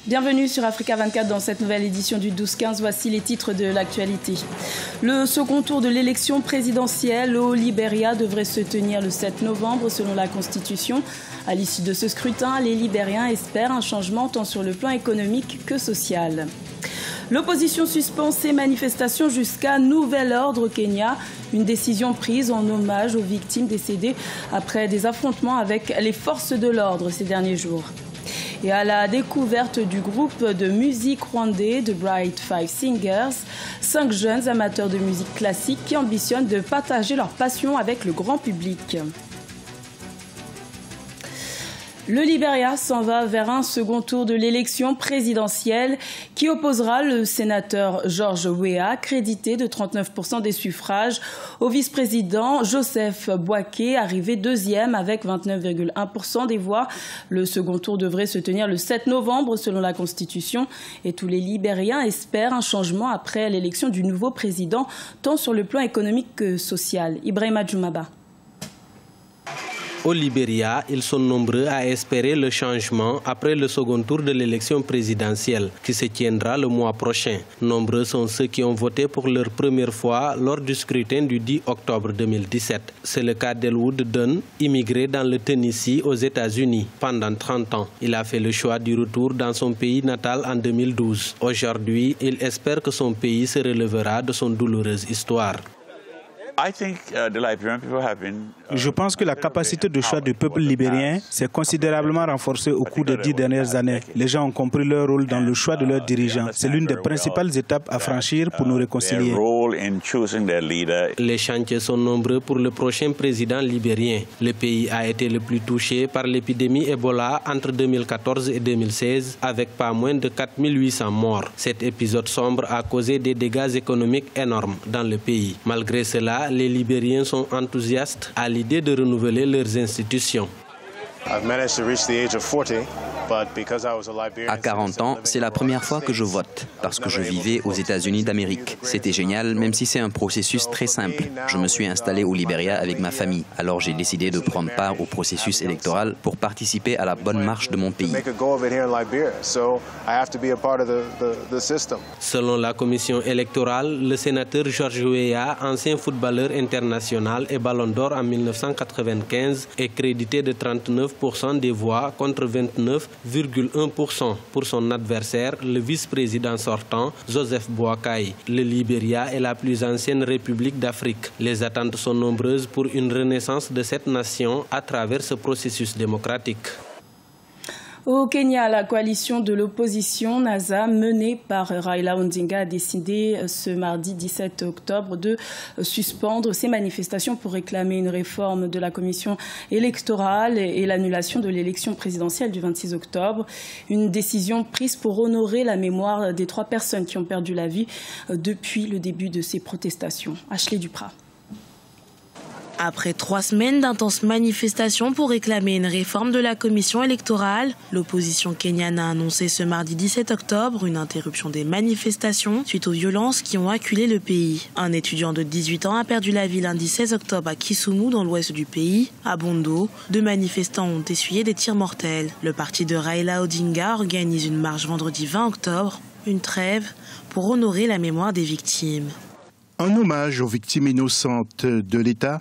Bienvenue sur Africa 24 dans cette nouvelle édition du 12-15. Voici les titres de l'actualité. Le second tour de l'élection présidentielle au Libéria devrait se tenir le 7 novembre selon la Constitution. À l'issue de ce scrutin, les Libériens espèrent un changement tant sur le plan économique que social. L'opposition suspend ses manifestations jusqu'à nouvel ordre au Kenya. Une décision prise en hommage aux victimes décédées après des affrontements avec les forces de l'ordre ces derniers jours. Et à la découverte du groupe de musique rwandais The Bright Five Singers, 5 jeunes amateurs de musique classique qui ambitionnent de partager leur passion avec le grand public. Le Libéria s'en va vers un second tour de l'élection présidentielle qui opposera le sénateur George Weah, crédité de 39% des suffrages, au vice-président Joseph Boaké, arrivé deuxième avec 29,1% des voix. Le second tour devrait se tenir le 7 novembre selon la Constitution et tous les Libériens espèrent un changement après l'élection du nouveau président, tant sur le plan économique que social. Ibrahima Djoumaba. Au Libéria, ils sont nombreux à espérer le changement après le second tour de l'élection présidentielle qui se tiendra le mois prochain. Nombreux sont ceux qui ont voté pour leur première fois lors du scrutin du 10 octobre 2017. C'est le cas d'Elwood Dunn, immigré dans le Tennessee aux États-Unis pendant 30 ans. Il a fait le choix du retour dans son pays natal en 2012. Aujourd'hui, il espère que son pays se relèvera de son douloureuse histoire. Je pense que la capacité de choix du peuple libérien s'est considérablement renforcée au cours des 10 dernières années. Les gens ont compris leur rôle dans le choix de leurs dirigeants. C'est l'une des principales étapes à franchir pour nous réconcilier. Les chantiers sont nombreux pour le prochain président libérien. Le pays a été le plus touché par l'épidémie Ebola entre 2014 et 2016 avec pas moins de 4800 morts. Cet épisode sombre a causé des dégâts économiques énormes dans le pays. Malgré cela, les Libériens sont enthousiastes à l'idée de renouveler leurs institutions. À 40 ans, c'est la première fois que je vote, parce que je vivais aux États-Unis d'Amérique. C'était génial, même si c'est un processus très simple. Je me suis installé au Libéria avec ma famille, alors j'ai décidé de prendre part au processus électoral pour participer à la bonne marche de mon pays. Selon la commission électorale, le sénateur George Weah, ancien footballeur international et ballon d'or en 1995, est crédité de 39% des voix contre 29,1% pour son adversaire, le vice-président sortant, Joseph Boakai. Le Libéria est la plus ancienne république d'Afrique. Les attentes sont nombreuses pour une renaissance de cette nation à travers ce processus démocratique. Au Kenya, la coalition de l'opposition NASA, menée par Raila Odinga, a décidé ce mardi 17 octobre de suspendre ses manifestations pour réclamer une réforme de la commission électorale et l'annulation de l'élection présidentielle du 26 octobre. Une décision prise pour honorer la mémoire des 3 personnes qui ont perdu la vie depuis le début de ces protestations. Ashley Duprat. Après 3 semaines d'intenses manifestations pour réclamer une réforme de la commission électorale, l'opposition kenyane a annoncé ce mardi 17 octobre une interruption des manifestations suite aux violences qui ont acculé le pays. Un étudiant de 18 ans a perdu la vie lundi 16 octobre à Kisumu, dans l'ouest du pays. À Bondo, 2 manifestants ont essuyé des tirs mortels. Le parti de Raila Odinga organise une marche vendredi 20 octobre, une trêve pour honorer la mémoire des victimes. En hommage aux victimes innocentes de l'État,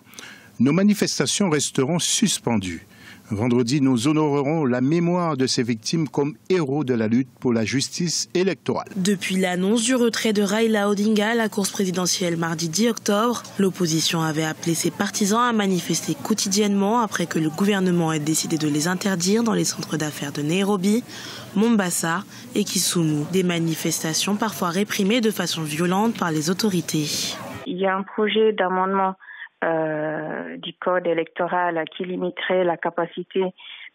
nos manifestations resteront suspendues. Vendredi, nous honorerons la mémoire de ces victimes comme héros de la lutte pour la justice électorale. Depuis l'annonce du retrait de Raila Odinga à la course présidentielle mardi 10 octobre, l'opposition avait appelé ses partisans à manifester quotidiennement après que le gouvernement ait décidé de les interdire dans les centres d'affaires de Nairobi, Mombasa et Kisumu. Des manifestations parfois réprimées de façon violente par les autorités. Il y a un projet d'amendement du code électoral qui limiterait la capacité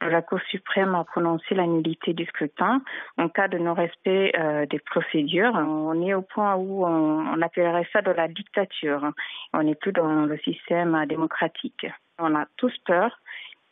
de la Cour suprême à prononcer la nullité du scrutin en cas de non-respect des procédures. On est au point où on appellerait ça de la dictature. On n'est plus dans le système démocratique. On a tous peur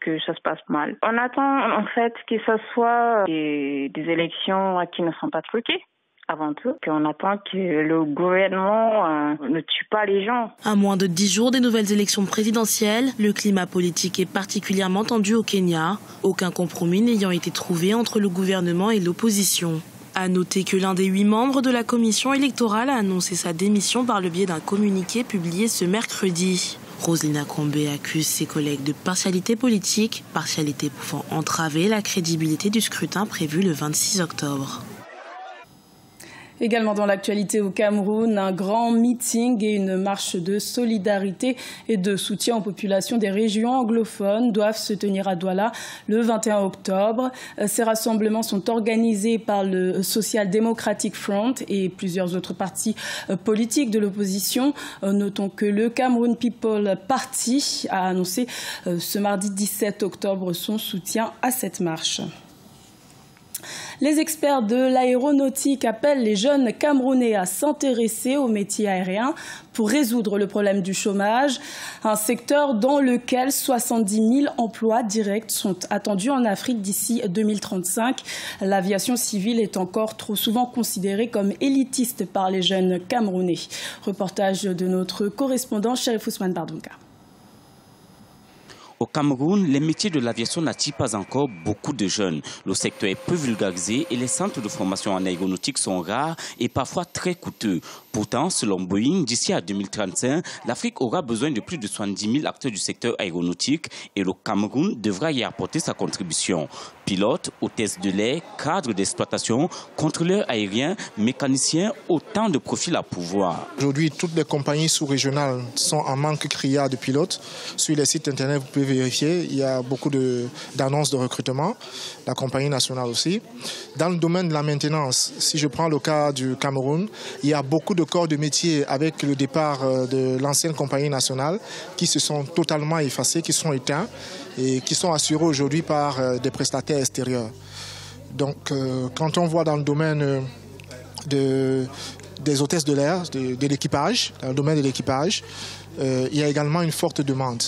que ça se passe mal. On attend en fait que ce soit des élections qui ne sont pas truquées. avant tout, qu'on attend que le gouvernement ne tue pas les gens. À moins de 10 jours des nouvelles élections présidentielles, le climat politique est particulièrement tendu au Kenya, aucun compromis n'ayant été trouvé entre le gouvernement et l'opposition. À noter que l'un des 8 membres de la commission électorale a annoncé sa démission par le biais d'un communiqué publié ce mercredi. Roselina Combé accuse ses collègues de partialité politique, partialité pouvant entraver la crédibilité du scrutin prévu le 26 octobre. Également dans l'actualité au Cameroun, un grand meeting et une marche de solidarité et de soutien aux populations des régions anglophones doivent se tenir à Douala le 21 octobre. Ces rassemblements sont organisés par le Social Democratic Front et plusieurs autres partis politiques de l'opposition. Notons que le Cameroun People Party a annoncé ce mardi 17 octobre son soutien à cette marche. Les experts de l'aéronautique appellent les jeunes Camerounais à s'intéresser au métier aérien pour résoudre le problème du chômage, un secteur dans lequel 70 000 emplois directs sont attendus en Afrique d'ici 2035. L'aviation civile est encore trop souvent considérée comme élitiste par les jeunes Camerounais. Reportage de notre correspondant Chérif Ousmane Bardouka. Au Cameroun, les métiers de l'aviation n'attirent pas encore beaucoup de jeunes. Le secteur est peu vulgarisé et les centres de formation en aéronautique sont rares et parfois très coûteux. Pourtant, selon Boeing, d'ici à 2035, l'Afrique aura besoin de plus de 70 000 acteurs du secteur aéronautique et le Cameroun devra y apporter sa contribution. Pilotes, hôtesses de l'air, cadres d'exploitation, contrôleurs aériens, mécaniciens, autant de profils à pourvoir. Aujourd'hui, toutes les compagnies sous-régionales sont en manque criard de pilotes. Sur les sites internet, vous pouvez vérifier, il y a beaucoup d'annonces de recrutement, la compagnie nationale aussi. Dans le domaine de la maintenance, si je prends le cas du Cameroun, il y a beaucoup de corps de métier avec le départ de l'ancienne compagnie nationale qui se sont totalement effacés, qui sont éteints et qui sont assurés aujourd'hui par des prestataires extérieurs. Donc, quand on voit dans le domaine des hôtesses de l'air, de l'équipage, dans le domaine de l'équipage, il y a également une forte demande.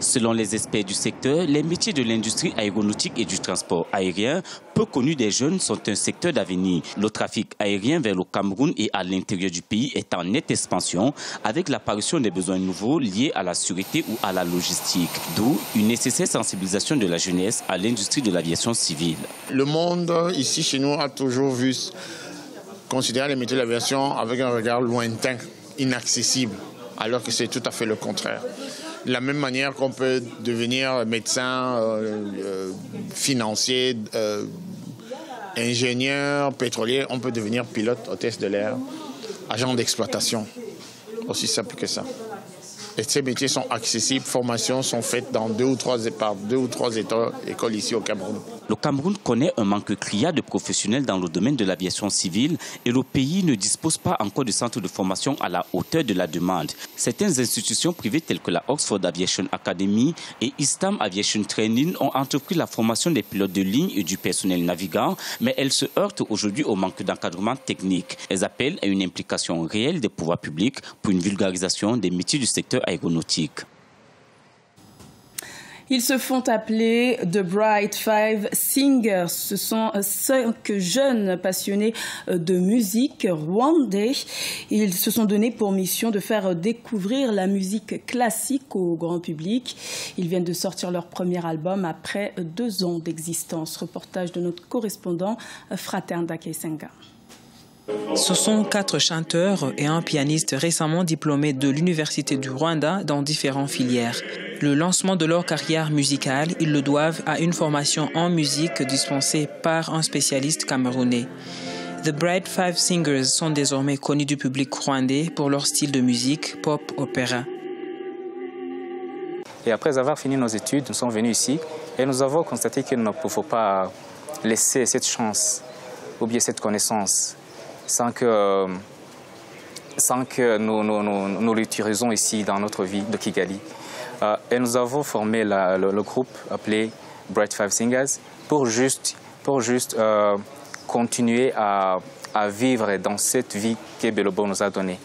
Selon les experts du secteur, les métiers de l'industrie aéronautique et du transport aérien, peu connus des jeunes, sont un secteur d'avenir. Le trafic aérien vers le Cameroun et à l'intérieur du pays est en nette expansion, avec l'apparition des besoins nouveaux liés à la sécurité ou à la logistique. D'où une nécessaire sensibilisation de la jeunesse à l'industrie de l'aviation civile. Le monde, ici chez nous, a toujours vu considérer les métiers de l'aviation avec un regard lointain, inaccessible, alors que c'est tout à fait le contraire. De la même manière qu'on peut devenir médecin, financier, ingénieur, pétrolier, on peut devenir pilote, hôtesse de l'air, agent d'exploitation. Aussi simple que ça. Et ces métiers sont accessibles, formations sont faites dans deux ou trois écoles ici au Cameroun. Le Cameroun connaît un manque criard de professionnels dans le domaine de l'aviation civile et le pays ne dispose pas encore de centres de formation à la hauteur de la demande. Certaines institutions privées telles que la Oxford Aviation Academy et Eastham Aviation Training ont entrepris la formation des pilotes de ligne et du personnel navigant, mais elles se heurtent aujourd'hui au manque d'encadrement technique. Elles appellent à une implication réelle des pouvoirs publics pour une vulgarisation des métiers du secteur aéronautique. Ils se font appeler The Bright Five Singers. Ce sont 5 jeunes passionnés de musique rwandais. Ils se sont donnés pour mission de faire découvrir la musique classique au grand public. Ils viennent de sortir leur premier album après 2 ans d'existence. Reportage de notre correspondant Frater Ndakesenga. Ce sont 4 chanteurs et un pianiste récemment diplômés de l'Université du Rwanda dans différentes filières. Le lancement de leur carrière musicale, ils le doivent à une formation en musique dispensée par un spécialiste camerounais. The Bright Five Singers sont désormais connus du public rwandais pour leur style de musique pop-opéra. Et après avoir fini nos études, nous sommes venus ici et nous avons constaté qu'il ne faut pas laisser cette chance ou bien cette connaissance sans que nous l'utilisons ici dans notre vie de Kigali. Et nous avons formé le groupe appelé Bright Five Singers pour juste continuer à vivre dans cette vie que Belobo nous a donnée.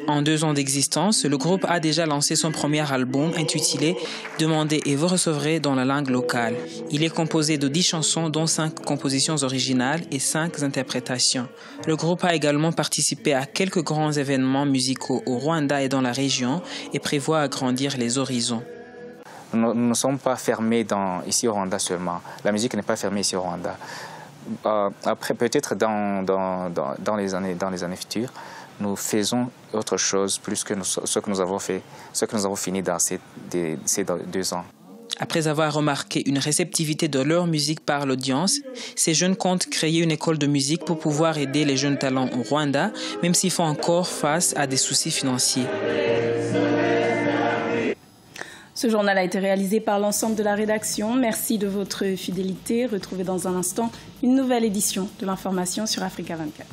En 2 ans d'existence, le groupe a déjà lancé son premier album intitulé « Demandez et vous recevrez » dans la langue locale. Il est composé de 10 chansons dont 5 compositions originales et 5 interprétations. Le groupe a également participé à quelques grands événements musicaux au Rwanda et dans la région et prévoit agrandir les horizons. Nous ne sommes pas fermés ici au Rwanda seulement. La musique n'est pas fermée ici au Rwanda. Après, peut-être dans les années futures, nous faisons autre chose plus que ce que nous avons fait, ce que nous avons fini dans ces 2 ans. Après avoir remarqué une réceptivité de leur musique par l'audience, ces jeunes comptent créer une école de musique pour pouvoir aider les jeunes talents au Rwanda, même s'ils font encore face à des soucis financiers. Ce journal a été réalisé par l'ensemble de la rédaction. Merci de votre fidélité. Retrouvez dans un instant une nouvelle édition de l'information sur Africa 24.